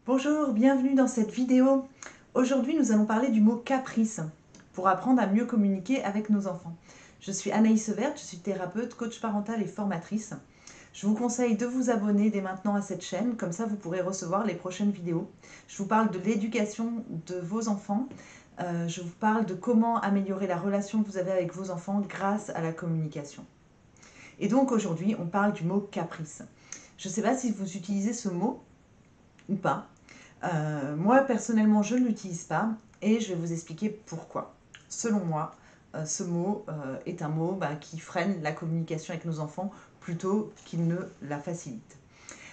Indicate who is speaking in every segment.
Speaker 1: Bonjour, bienvenue dans cette vidéo. Aujourd'hui, nous allons parler du mot caprice pour apprendre à mieux communiquer avec nos enfants. Je suis Anaïs Severt, je suis thérapeute, coach parental et formatrice. Je vous conseille de vous abonner dès maintenant à cette chaîne, comme ça vous pourrez recevoir les prochaines vidéos. Je vous parle de l'éducation de vos enfants. Je vous parle de comment améliorer la relation que vous avez avec vos enfants grâce à la communication. Et donc aujourd'hui, on parle du mot caprice. Je ne sais pas si vous utilisez ce mot ou pas. Moi, personnellement, je ne l'utilise pas et je vais vous expliquer pourquoi. Selon moi, ce mot est un mot qui freine la communication avec nos enfants plutôt qu'il ne la facilite.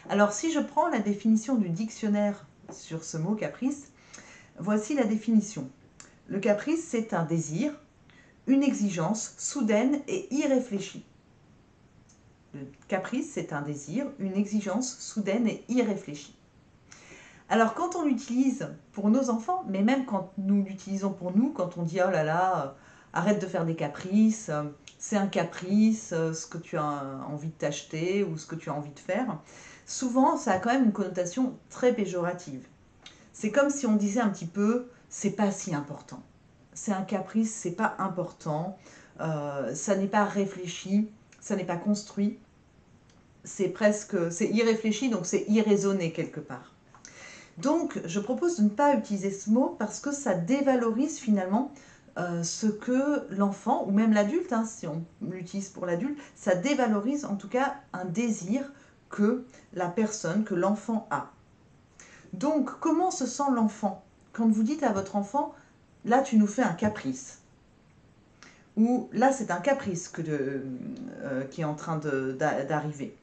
Speaker 1: Alors, si je prends la définition du dictionnaire sur ce mot caprice, voici la définition. Le caprice, c'est un désir, une exigence soudaine et irréfléchie. Le caprice, c'est un désir, une exigence soudaine et irréfléchie. Alors quand on l'utilise pour nos enfants, mais même quand nous l'utilisons pour nous, quand on dit « oh là là, arrête de faire des caprices, c'est un caprice, ce que tu as envie de t'acheter ou ce que tu as envie de faire », souvent ça a quand même une connotation très péjorative. C'est comme si on disait un petit peu « c'est pas si important ». C'est un caprice, c'est pas important, ça n'est pas réfléchi, ça n'est pas construit, c'est irréfléchi, donc c'est irraisonné quelque part. Donc, je propose de ne pas utiliser ce mot parce que ça dévalorise finalement ce que l'enfant, ou même l'adulte, si on l'utilise pour l'adulte, ça dévalorise en tout cas un désir que la personne, que l'enfant a. Donc, comment se sent l'enfant quand vous dites à votre enfant « là, tu nous fais un caprice » ou « là, c'est un caprice qui est en train d'arriver ».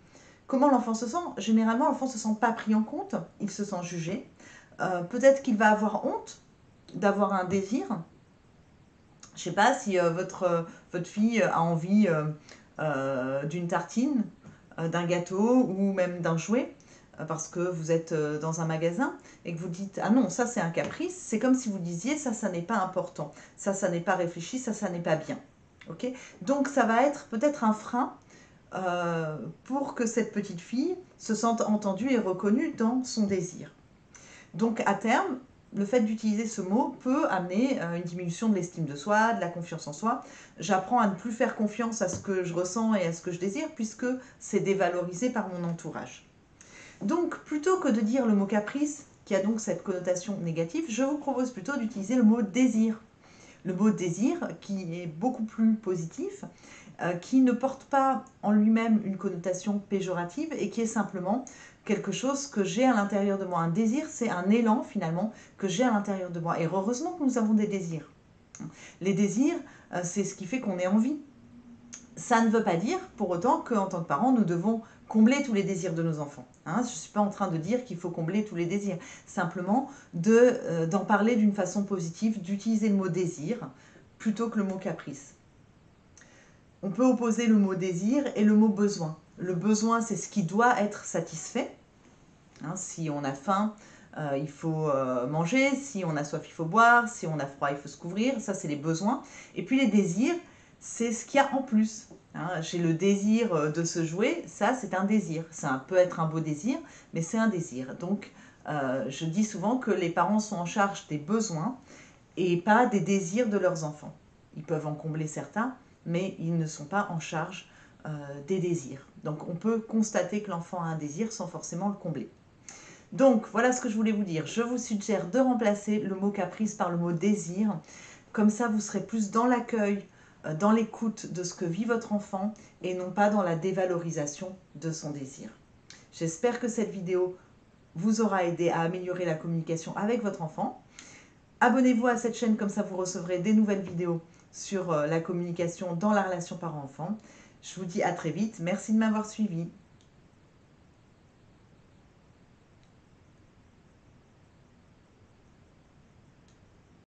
Speaker 1: Comment l'enfant se sent? Généralement, l'enfant ne se sent pas pris en compte, il se sent jugé. Peut-être qu'il va avoir honte d'avoir un désir. Je ne sais pas si votre fille a envie d'une tartine, d'un gâteau ou même d'un jouet, parce que vous êtes dans un magasin et que vous dites « ah non, ça c'est un caprice », c'est comme si vous disiez « ça n'est pas important, ça n'est pas réfléchi, ça n'est pas bien ». Okay. Donc ça va être peut-être un frein pour que cette petite fille se sente entendue et reconnue dans son désir. Donc à terme, le fait d'utiliser ce mot peut amener une diminution de l'estime de soi, de la confiance en soi. J'apprends à ne plus faire confiance à ce que je ressens et à ce que je désire puisque c'est dévalorisé par mon entourage. Donc plutôt que de dire le mot caprice, qui a donc cette connotation négative, je vous propose plutôt d'utiliser le mot désir. Le mot désir qui est beaucoup plus positif, qui ne porte pas en lui-même une connotation péjorative et qui est simplement quelque chose que j'ai à l'intérieur de moi. Un désir, c'est un élan finalement que j'ai à l'intérieur de moi. Et heureusement que nous avons des désirs. Les désirs, c'est ce qui fait qu'on est en vie. Ça ne veut pas dire pour autant qu'en tant que parents, nous devons combler tous les désirs de nos enfants. Je ne suis pas en train de dire qu'il faut combler tous les désirs. Simplement d'en parler d'une façon positive, d'utiliser le mot désir plutôt que le mot caprice. On peut opposer le mot désir et le mot besoin. Le besoin, c'est ce qui doit être satisfait. Si on a faim, il faut manger. Si on a soif, il faut boire. Si on a froid, il faut se couvrir. Ça, c'est les besoins. Et puis les désirs, c'est ce qu'il y a en plus. J'ai le désir de se jouer. Ça, c'est un désir. Ça peut être un beau désir, mais c'est un désir. Donc, je dis souvent que les parents sont en charge des besoins et pas des désirs de leurs enfants. Ils peuvent en combler certains, mais ils ne sont pas en charge des désirs. Donc on peut constater que l'enfant a un désir sans forcément le combler. Donc voilà ce que je voulais vous dire. Je vous suggère de remplacer le mot caprice par le mot désir. Comme ça, vous serez plus dans l'accueil, dans l'écoute de ce que vit votre enfant et non pas dans la dévalorisation de son désir. J'espère que cette vidéo vous aura aidé à améliorer la communication avec votre enfant. Abonnez-vous à cette chaîne, comme ça vous recevrez des nouvelles vidéos sur la communication dans la relation parent-enfant. Je vous dis à très vite. Merci de m'avoir suivi.